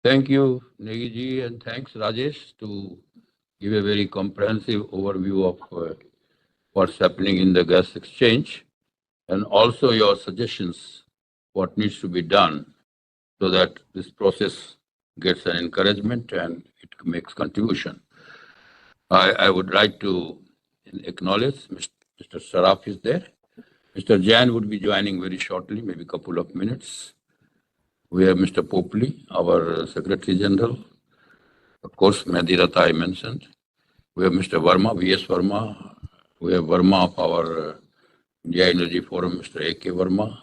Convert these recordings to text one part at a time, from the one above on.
Thank you, Negiji, and thanks, Rajesh, to give a very comprehensive overview of what's happening in the gas exchange and also your suggestions, what needs to be done so that this process gets an encouragement and it makes contribution. I would like to acknowledge Mr. Saraf is there. Mr. Jan would be joining very shortly, maybe a couple of minutes. We have Mr. Popli, our Secretary General. Of course, Madhirata I mentioned. We have Mr. Verma, V.S. Verma. We have Verma of our India Energy Forum, Mr. A.K. Verma.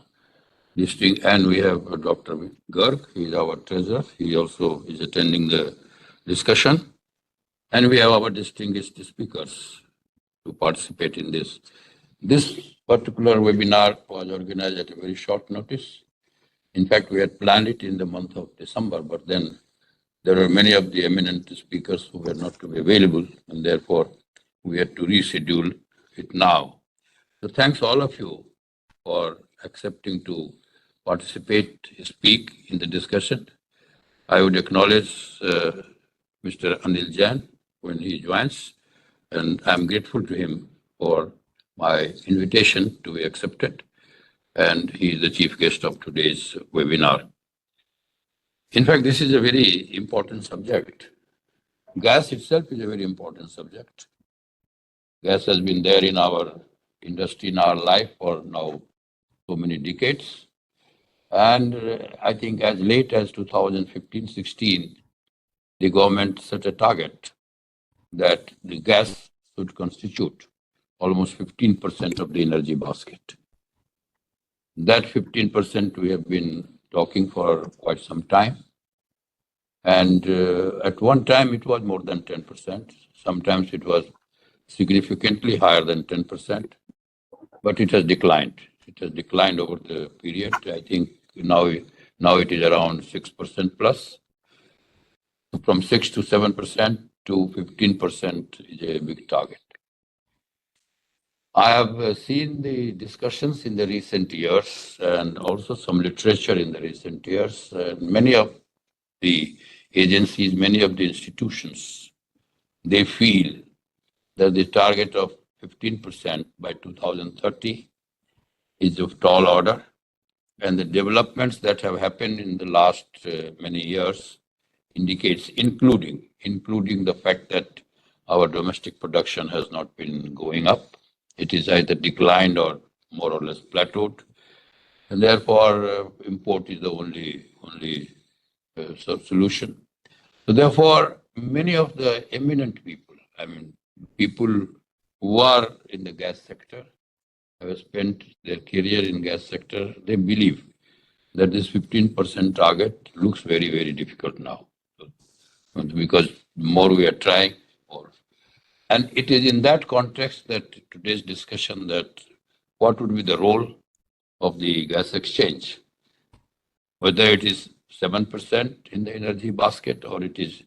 And we have Dr. Garg, he is our treasurer. He also is attending the discussion. And we have our distinguished speakers to participate in this. This particular webinar was organized at a very short notice. In fact, we had planned it in the month of December, but then there were many of the eminent speakers who were not to be available, and therefore we had to reschedule it now. So thanks all of you for accepting to participate, speak in the discussion. I would acknowledge Mr. Anil Jain when he joins, and I'm grateful to him for my invitation to be accepted, and he is the chief guest of today's webinar. In fact, this is a very important subject. Gas itself is a very important subject. Gas has been there in our industry, in our life for now so many decades. And I think as late as 2015-16, the government set a target that the gas should constitute almost 15% of the energy basket. That 15% we have been talking for quite some time. And at one time it was more than 10%. Sometimes it was significantly higher than 10%, but it has declined. It has declined over the period. I think now it is around 6% plus. From 6 to 7% to 15% is a big target. I have seen the discussions in the recent years and also some literature in the recent years. Many of the agencies, many of the institutions, they feel that the target of 15% by 2030 is of tall order. And the developments that have happened in the last many years indicates, including the fact that our domestic production has not been going up. It is either declined or more or less plateaued. And therefore, import is the only solution. So therefore, many of the eminent people, people who are in the gas sector, have spent their career in gas sector, they believe that this 15% target looks very, very difficult now. Because the more we are trying, more. And it is in that context that today's discussion that what would be the role of the gas exchange, whether it is 7% in the energy basket or it is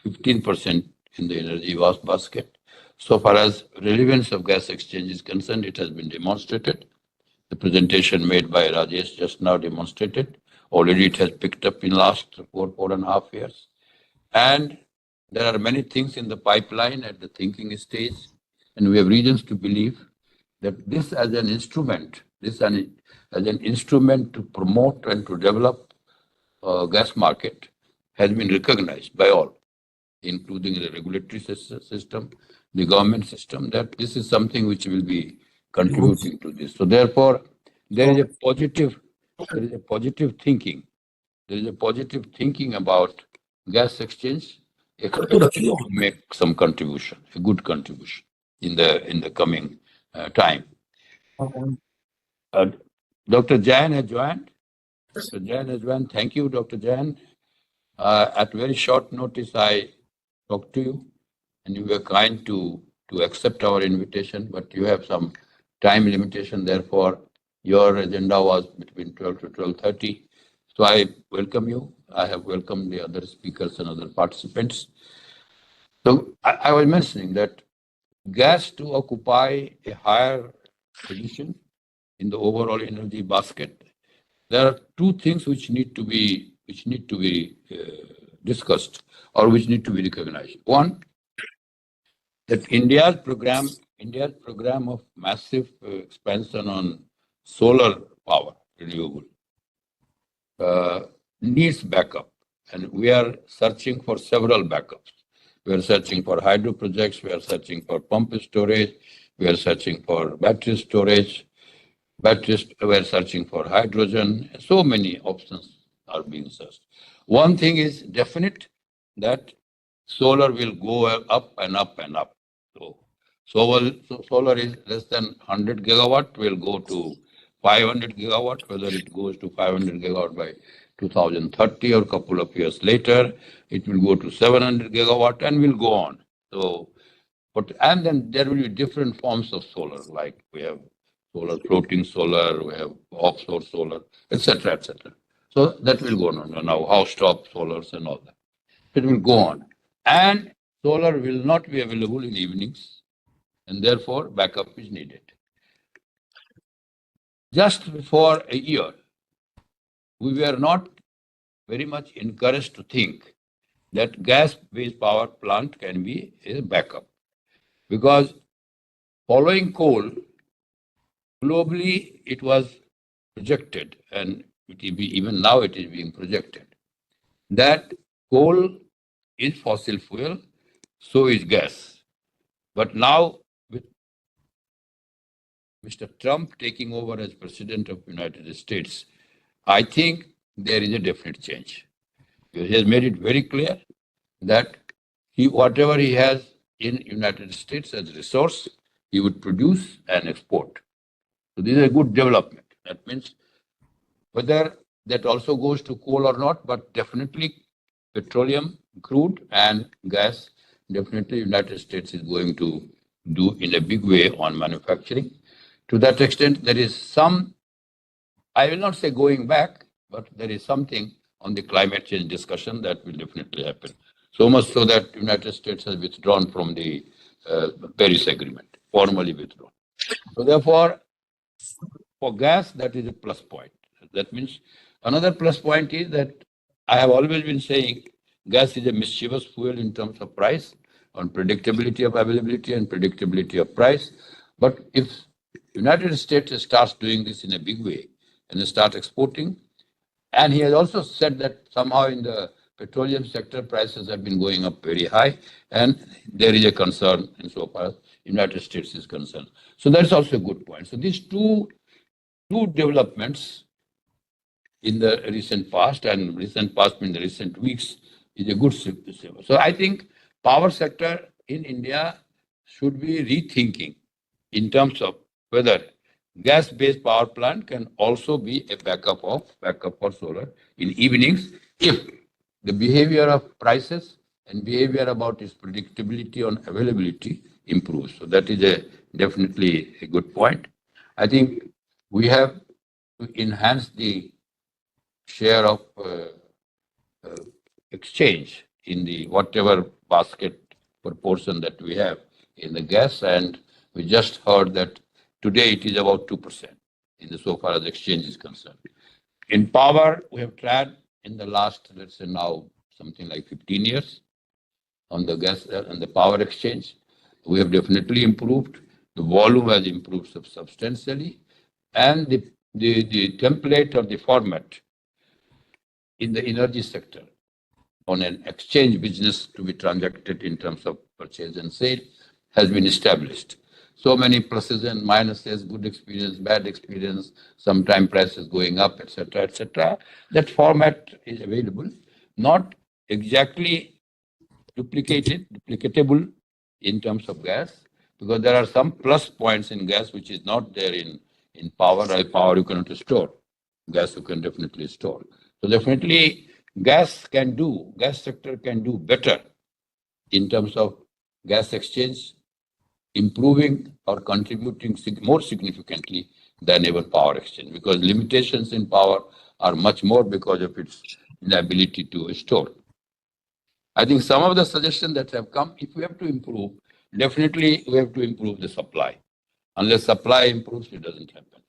15% in the energy basket. So far as relevance of gas exchange is concerned, it has been demonstrated. The presentation made by Rajesh just now demonstrated. Already it has picked up in last 4.5 years. And there are many things in the pipeline at the thinking stage. And we have reasons to believe that this as an instrument, as an instrument to promote and to develop gas market has been recognized by all, including the regulatory system, the government system, that this is something which will be contributing to this. So therefore, there is a positive thinking. There is a positive thinking about gas exchange expected to make some contribution, a good contribution in the coming time. Dr. Jain has joined. Dr. Jain has joined. Thank you, Dr. Jain. At very short notice, I talked to you, and you were kind to accept our invitation, but you have some time limitation. Therefore, your agenda was between 12 to 12:30. So I welcome you. I have welcomed the other speakers and other participants. So I was mentioning that gas to occupy a higher position in the overall energy basket, there are two things which need to be discussed or which need to be recognized. One, that India's program of massive expansion on solar power, renewable, uh, needs backup, and we are searching for several backups. We are searching for hydro projects, we are searching for pump storage, we are searching for battery storage, we are searching for hydrogen. So many options are being searched. One thing is definite that solar will go up and up and up. Solar is less than 100 gigawatt, will go to 500 gigawatt, whether it goes to 500 gigawatt by 2030 or a couple of years later, it will go to 700 gigawatt and will go on. So, and then there will be different forms of solar, like we have solar, floating solar, we have offshore solar, etc., etc. So that will go on. Now, house top solars and all that. It will go on. And solar will not be available in evenings, and therefore backup is needed. Just before a year, we were not very much encouraged to think that gas-based power plant can be a backup. Because following coal, globally it was projected, and it will be, even now it is being projected, that coal is fossil fuel, so is gas. But now, with Mr. Trump taking over as President of the United States, I think there is a definite change. He has made it very clear that whatever he has in United States as resource, he would produce and export. So this is a good development. That means whether that also goes to coal or not, but definitely petroleum, crude, and gas, definitely United States is going to do in a big way on manufacturing. To that extent, there is some, I will not say going back, but there is something on the climate change discussion that will definitely happen. So much so that United States has withdrawn from the Paris Agreement, formally withdrawn. So therefore, for gas, that is a plus point. That means another plus point is that I have always been saying gas is a mischievous fuel in terms of price, on predictability of availability and predictability of price. But if United States starts doing this in a big way and they start exporting, and he has also said that somehow in the petroleum sector prices have been going up very high, and there is a concern insofar as United States is concerned. So that's also a good point. So these two developments in the recent past, and recent past in the recent weeks, is a good signal. So I think power sector in India should be rethinking in terms of whether gas-based power plant can also be a backup for solar in evenings if the behavior of prices and behavior about its predictability on availability improves. So that is definitely a good point. I think we have to enhance the share of exchange in the whatever basket proportion that we have in the gas, and we just heard that today it is about 2% in the so far as exchange is concerned. In power, we have tried in the last, let's say now, something like 15 years on the gas and the power exchange. We have definitely improved. The volume has improved substantially, and the template or the format in the energy sector on an exchange business to be transacted in terms of purchase and sale has been established. So many pluses and minuses, good experience, bad experience, sometime prices going up, etc., etc. That format is available, not exactly duplicatable in terms of gas, because there are some plus points in gas which is not there in power. Power you cannot store, gas you can definitely store. So definitely gas sector can do better in terms of gas exchange, improving or contributing more significantly than even power exchange, because limitations in power are much more because of its inability to store. I think some of the suggestions that have come, if we have to improve, definitely we have to improve the supply. Unless supply improves, it doesn't happen.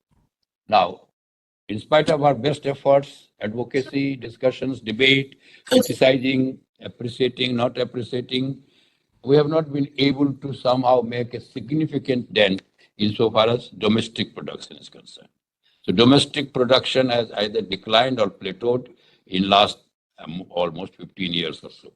Now, in spite of our best efforts, advocacy, discussions, debate, criticizing, appreciating, not appreciating, we have not been able to somehow make a significant dent insofar as domestic production is concerned. So domestic production has either declined or plateaued in last almost 15 years or so.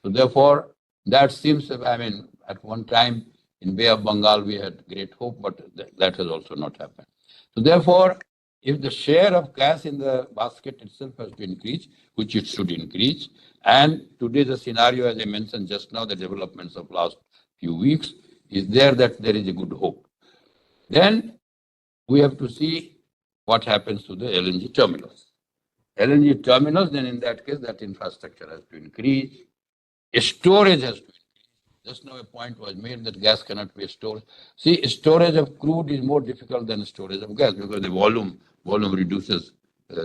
So therefore, that seems, I mean, at one time in Bay of Bengal, we had great hope, but that has also not happened. So therefore, if the share of gas in the basket itself has to increase, which it should increase, and today the scenario, as I mentioned just now, the developments of last few weeks, is there that there is a good hope. Then we have to see what happens to the LNG terminals. LNG terminals, then in that case, that infrastructure has to increase. Storage has to increase. Just now a point was made that gas cannot be stored. See, storage of crude is more difficult than storage of gas because the volume reduces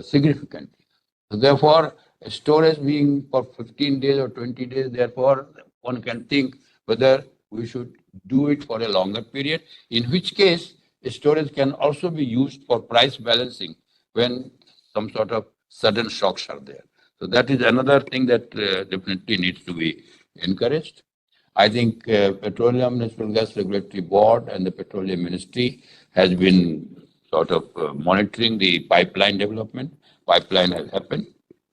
significantly. So therefore, storage being for 15 days or 20 days, therefore, one can think whether we should do it for a longer period, in which case storage can also be used for price balancing when some sort of sudden shocks are there. So that is another thing that definitely needs to be encouraged. I think Petroleum Natural Gas Regulatory Board and the Petroleum Ministry has been sort of monitoring the pipeline development. Pipeline has happened.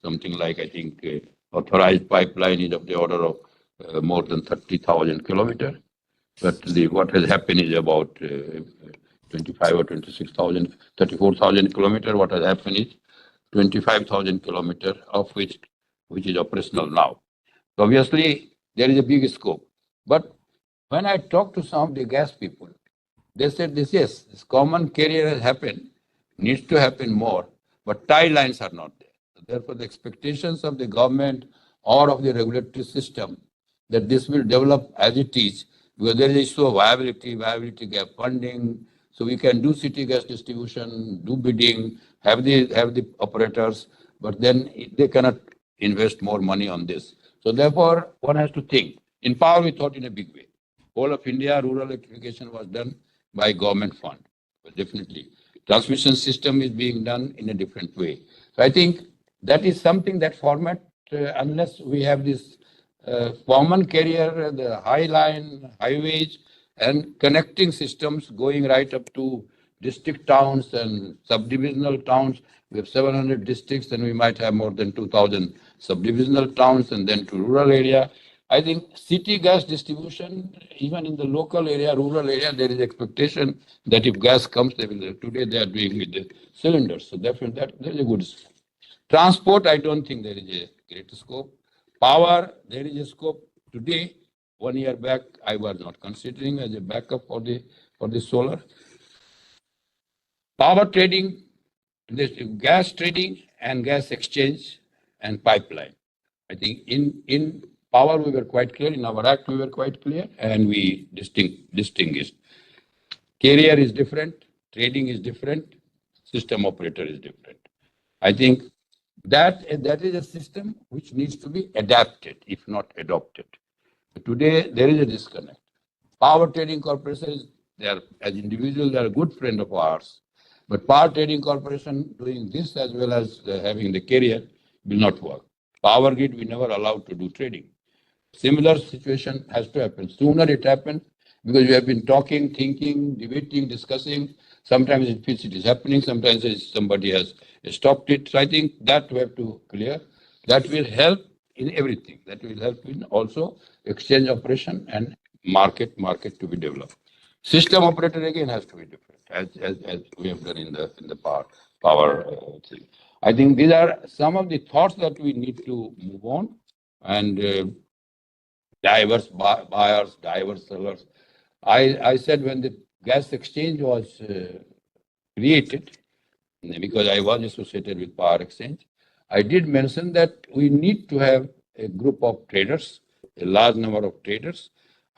Something like, I think, authorized pipeline is of the order of more than 30,000 kilometers. But what has happened is about 25 or 26,000, 34,000 kilometers. What has happened is 25,000 kilometers of which is operational now. So obviously, there is a big scope. But when I talk to some of the gas people, they said this, yes, this common carrier has happened, needs to happen more, but tie lines are not there. So therefore, the expectations of the government or of the regulatory system that this will develop as it is, because there is issue of viability gap funding, so we can do city gas distribution, do bidding, have the operators, but then they cannot invest more money on this. So therefore, one has to think. In power, we thought in a big way. Whole of India rural electrification was done by government fund, but definitely. Transmission system is being done in a different way. So I think that is something that format, unless we have this common carrier, the high line, highways, and connecting systems going right up to district towns and subdivisional towns. We have 700 districts, and we might have more than 2,000 subdivisional towns, and then to rural area. I think city gas distribution, even in the local area, rural area, there is expectation that if gas comes, they will. Today they are doing with the cylinders, so therefore that there is a good scope. Transport, I don't think there is a great scope. Power, there is a scope. Today, 1 year back, I was not considering as a backup for the solar. Power trading, this gas trading and gas exchange and pipeline. I think in power we were quite clear, in our act we were quite clear, and we distinguished. Carrier is different, trading is different, system operator is different. I think that is a system which needs to be adapted, if not adopted. Today there is a disconnect. Power trading corporations, they are as individuals, they are a good friend of ours. But power trading corporation doing this as well as having the carrier will not work. Power grid, we never allowed to do trading. Similar situation has to happen. Sooner it happens because we have been talking, thinking, debating, discussing. Sometimes it feels it is happening. Sometimes somebody has stopped it. So I think that we have to clear. That will help in everything. That will help in also exchange operation and market to be developed. System operator again has to be different, as we have done in the power thing. I think these are some of the thoughts that we need to move on, and diverse buyers, diverse sellers. I said when the gas exchange was created, because I was associated with power exchange, I did mention that we need to have a group of traders, a large number of traders.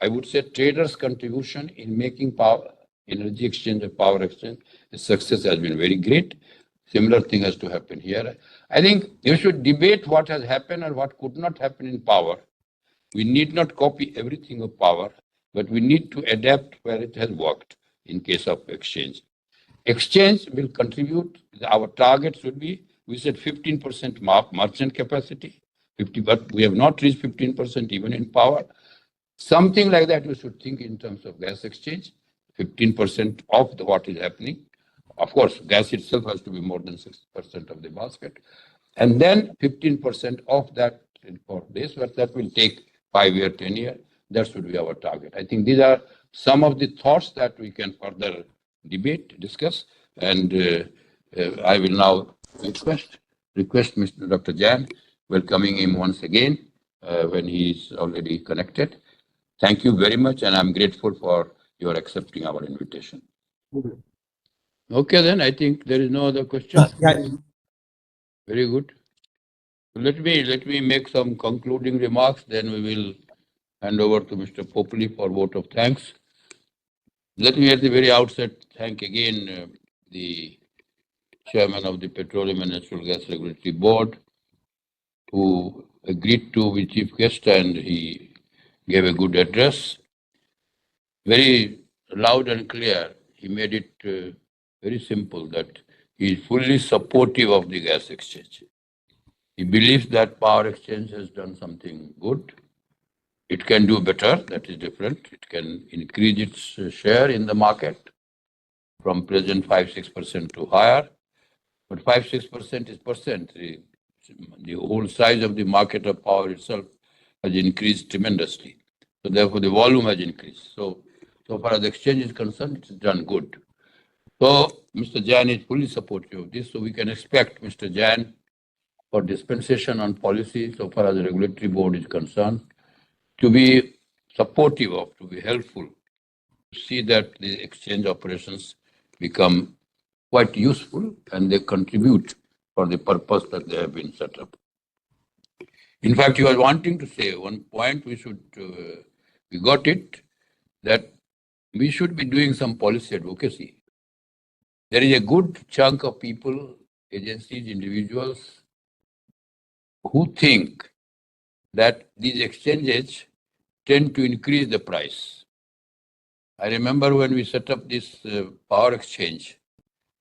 I would say traders' contribution in making power, energy exchange or power exchange, the success has been very great. Similar thing has to happen here. I think you should debate what has happened and what could not happen in power. We need not copy everything of power, but we need to adapt where it has worked in case of exchange. Exchange will contribute. Our target should be, we said 15% merchant capacity, 50, but we have not reached 15% even in power. Something like that we should think in terms of gas exchange, 15% of what is happening. Of course, gas itself has to be more than 60% of the basket. And then 15% of that for this, but that will take 5 year, 10 year. That should be our target. I think these are some of the thoughts that we can further debate, discuss. And I will now request Mr. Dr. Jan, welcoming him once again when he is already connected. Thank you very much, and I'm grateful for your accepting our invitation. Okay, then I think there is no other question. Very good. Let me make some concluding remarks. Then we will hand over to Mr. Populi for vote of thanks. Let me at the very outset thank again the chairman of the Petroleum and Natural Gas Regulatory Board, who agreed to be chief guest, and he gave a good address. Very loud and clear. He made it very simple that he is fully supportive of the gas exchange. He believes that power exchange has done something good. It can do better, that is different. It can increase its share in the market from present 5-6% to higher. But 5-6% is percent. The whole size of the market of power itself has increased tremendously. So therefore the volume has increased. So far as the exchange is concerned, it's done good. So Mr. Jain is fully supportive of this. So we can expect Mr. Jain for dispensation on policy, so far as the regulatory board is concerned, to be supportive of, to be helpful, to see that the exchange operations become quite useful and they contribute for the purpose that they have been set up. In fact, you are wanting to say one point we got it, that we should be doing some policy advocacy. There is a good chunk of people, agencies, individuals who think that these exchanges tend to increase the price. I remember when we set up this power exchange,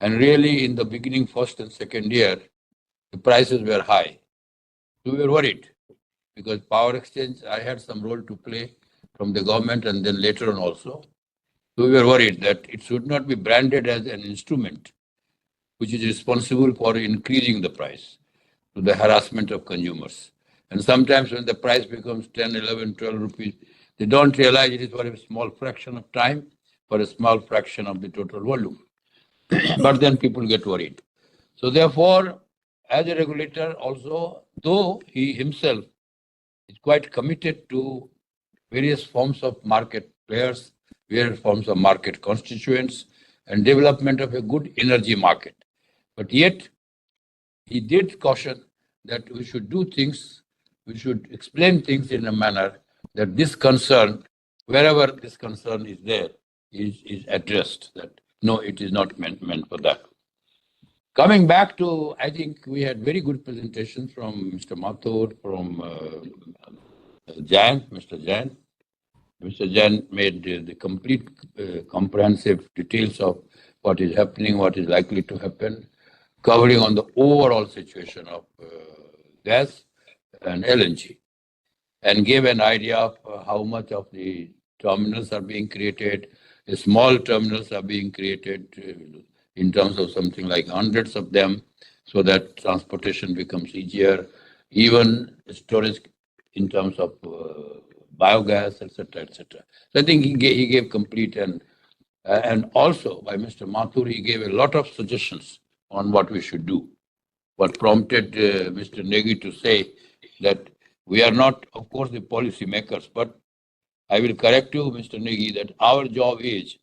and really in the beginning, first and second year, the prices were high. So we were worried because power exchange, I had some role to play from the government and then later on also. So we were worried that it should not be branded as an instrument which is responsible for increasing the price to the harassment of consumers. And sometimes when the price becomes 10, 11, 12 rupees, they don't realize it is for a small fraction of time, for a small fraction of the total volume. But then people get worried. So therefore, as a regulator also, though he himself is quite committed to various forms of market players, various forms of market constituents, and development of a good energy market. But yet, he did caution that we should do things, we should explain things in a manner that this concern, wherever this concern is there, is addressed. That no, it is not meant for that. Coming back to, I think we had very good presentations from Mr. Mathur, from Jain, Mr. Jain. Mr. Jain made the complete comprehensive details of what is happening, what is likely to happen, covering on the overall situation of gas and LNG, and gave an idea of how much of the terminals are being created. Small terminals are being created in terms of something like hundreds of them, so that transportation becomes easier, even storage in terms of biogas, etc., etc. So I think he gave complete and also by Mr. Mathur, he gave a lot of suggestions on what we should do. What prompted Mr. Negi to say that we are not, of course, the policy makers, but I will correct you, Mr. Negi, that our job is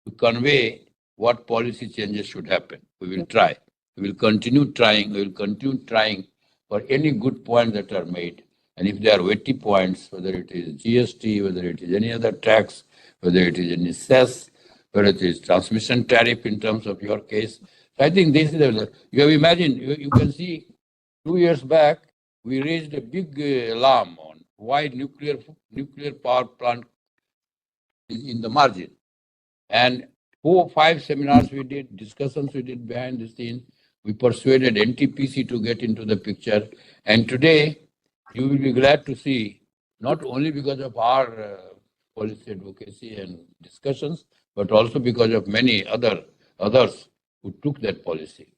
to convey what policy changes should happen. We will try. We will continue trying. We will continue trying for any good points that are made. And if there are weighty points, whether it is GST, whether it is any other tax, whether it is any cess, whether it is transmission tariff in terms of your case. So I think this is, you have imagined, you can see 2 years back, we raised a big alarm on why nuclear power plant is in the margin. And 4 or 5 seminars we did, discussions we did behind the scene. We persuaded NTPC to get into the picture. And today, you will be glad to see, not only because of our policy advocacy and discussions, but also because of many others who took that policy.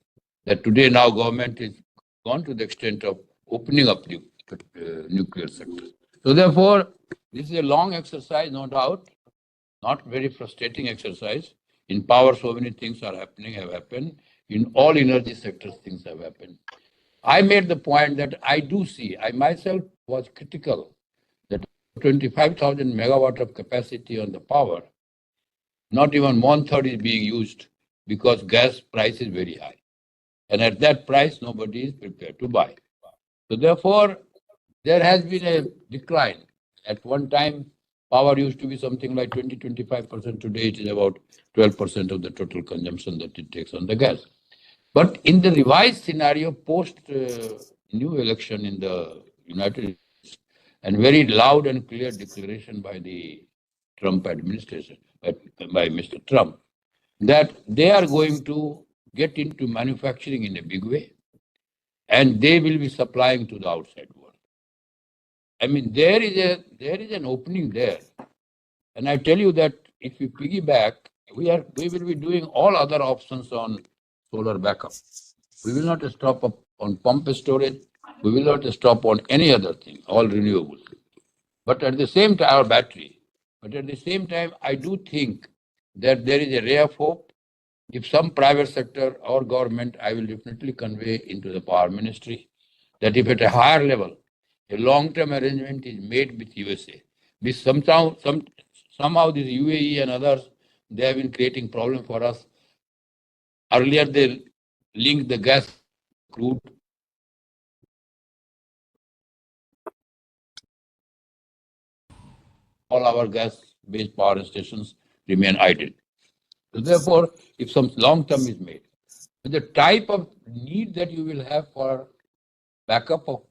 That today now government is gone to the extent of opening up the nuclear sector. So therefore, this is a long exercise, no doubt, not very frustrating exercise. In power, so many things are happening, have happened. In all energy sectors, things have happened. I made the point that I do see, I myself was critical that 25,000 megawatt of capacity on the power, not even one third is being used because gas price is very high. And at that price, nobody is prepared to buy. So therefore, there has been a decline. At one time, power used to be something like 20-25%. Today, it is about 12% of the total consumption that it takes on the gas. But in the revised scenario, post new election in the United States, and very loud and clear declaration by the Trump administration, by Mr. Trump, that they are going to get into manufacturing in a big way, and they will be supplying to the outside world. I mean, there is an opening there, and I tell you that if we piggyback, we will be doing all other options on solar backup. We will not stop up on pump storage. We will not stop on any other thing, all renewables. But at the same time, our battery. But at the same time, I do think that there is a ray of hope. If some private sector or government, I will definitely convey into the power ministry that if at a higher level, a long-term arrangement is made with USA, which somehow this UAE and others, they have been creating problem for us. Earlier, they linked the gas crude. All our gas-based power stations remain idle. So therefore, if some long term is made, the type of need that you will have for backup of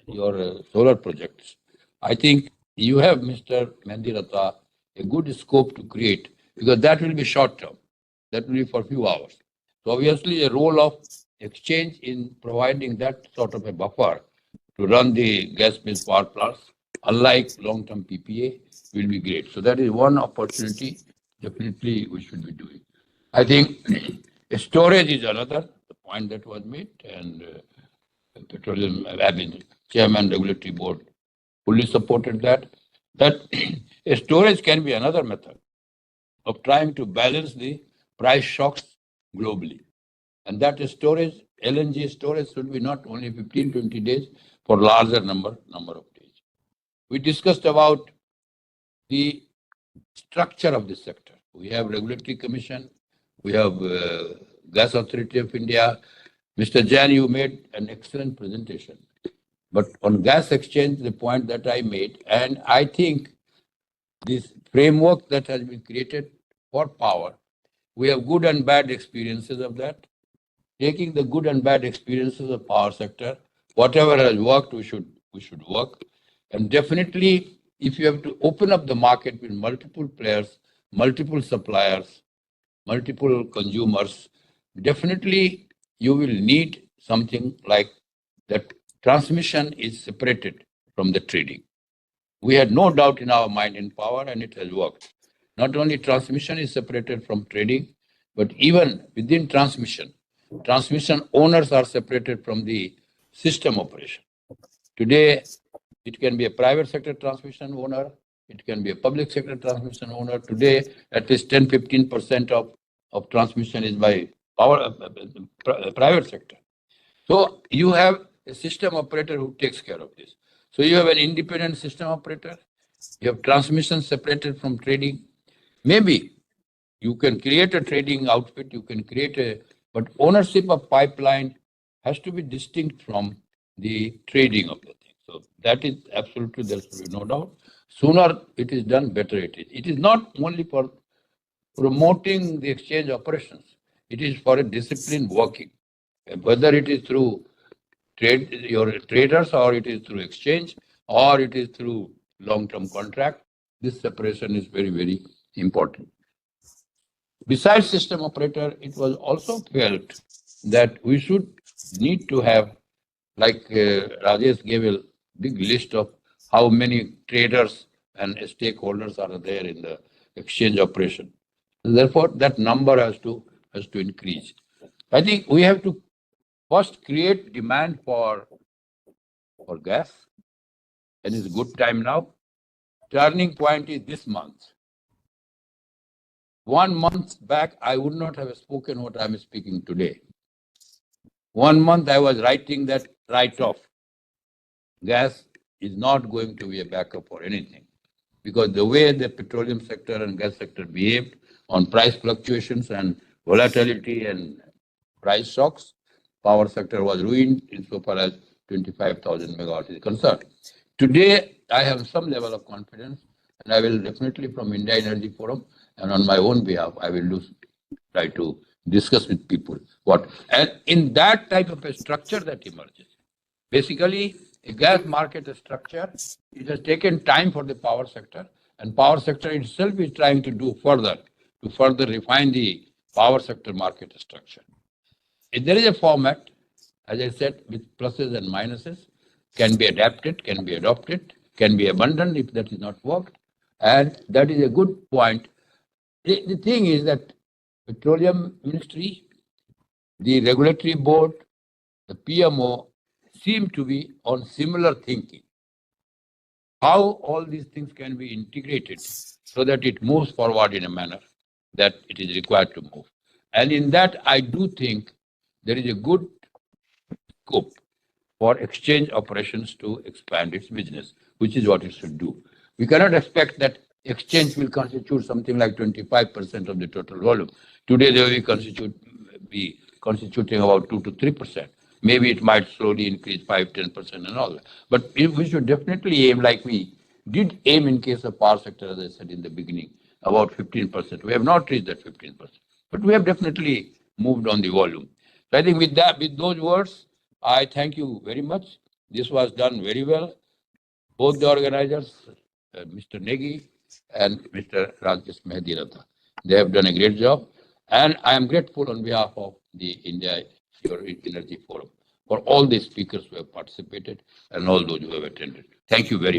your solar projects, I think you have, Mr. Mandirata, a good scope to create because that will be short term. That will be for a few hours. So obviously, the role of exchange in providing that sort of a buffer to run the gas-based power plants, unlike long-term PPA, will be great. So that is one opportunity definitely we should be doing. I think storage is another the point that was made, and petroleum, I mean, chairman regulatory board fully supported that. That storage can be another method of trying to balance the price shocks globally. And that storage, LNG storage should be not only 15, 20 days for larger number of days. We discussed about the structure of the sector. We have regulatory commission, we have gas authority of India. Mr. Jain, you made an excellent presentation. But on gas exchange, the point that I made, and I think this framework that has been created for power, we have good and bad experiences of that. Taking the good and bad experiences of power sector, whatever has worked, we should work. And definitely, if you have to open up the market with multiple players, multiple suppliers, multiple consumers, definitely you will need something like that transmission is separated from the trading. We had no doubt in our mind in power, and it has worked. Not only transmission is separated from trading, but even within transmission owners are separated from the system operation. Today, it can be a private sector transmission owner, it can be a public sector transmission owner. Today, at least 10-15% of transmission is by power private sector. So you have a system operator who takes care of this. So you have an independent system operator, you have transmission separated from trading. Maybe you can create a trading outfit, you can create a, but ownership of pipeline has to be distinct from the trading of the thing. So that is absolutely, there should be no doubt. Sooner it is done, better it is. It is not only for promoting the exchange operations, it is for a disciplined working. Whether it is through trade your traders or it is through exchange or it is through long-term contract, this separation is very, very important. Besides system operator, it was also felt that we should need to have, like Rajesh gave a big list of how many traders and stakeholders are there in the exchange operation. Therefore, that number has to increase. I think we have to first create demand for gas, and it's good time now. Turning point is this month. 1 month back, I would not have spoken what I'm speaking today. 1 month I was writing that write-off. Gas is not going to be a backup for anything because the way the petroleum sector and gas sector behaved on price fluctuations and volatility and price shocks, power sector was ruined insofar as 25,000 megawatts is concerned. Today, I have some level of confidence, and I will definitely from India Energy Forum and on my own behalf, I will try to discuss with people what. And in that type of a structure that emerges, basically, a gas market structure, it has taken time for the power sector, and power sector itself is trying to do further to further refine the power sector market structure. If there is a format, as I said, with pluses and minuses, can be adapted, can be adopted, can be abandoned if that is not worked, and that is a good point. The thing is that Petroleum Ministry, the regulatory board, the PMO seem to be on similar thinking. How all these things can be integrated so that it moves forward in a manner that it is required to move. And in that, I do think there is a good scope for exchange operations to expand its business, which is what it should do. We cannot expect that exchange will constitute something like 25% of the total volume. Today, they will be constituting about 2 to 3%. Maybe it might slowly increase 5, 10% and all that. But we should definitely aim, like we did aim in case of power sector, as I said in the beginning, about 15%. We have not reached that 15%, but we have definitely moved on the volume. So I think with that, with those words, I thank you very much. This was done very well. Both the organizers, Mr. Negi and Mr. Rajesh Mehdiratha, they have done a great job. And I am grateful on behalf of the India Energy Forum for all the speakers who have participated and all those who have attended. Thank you very much.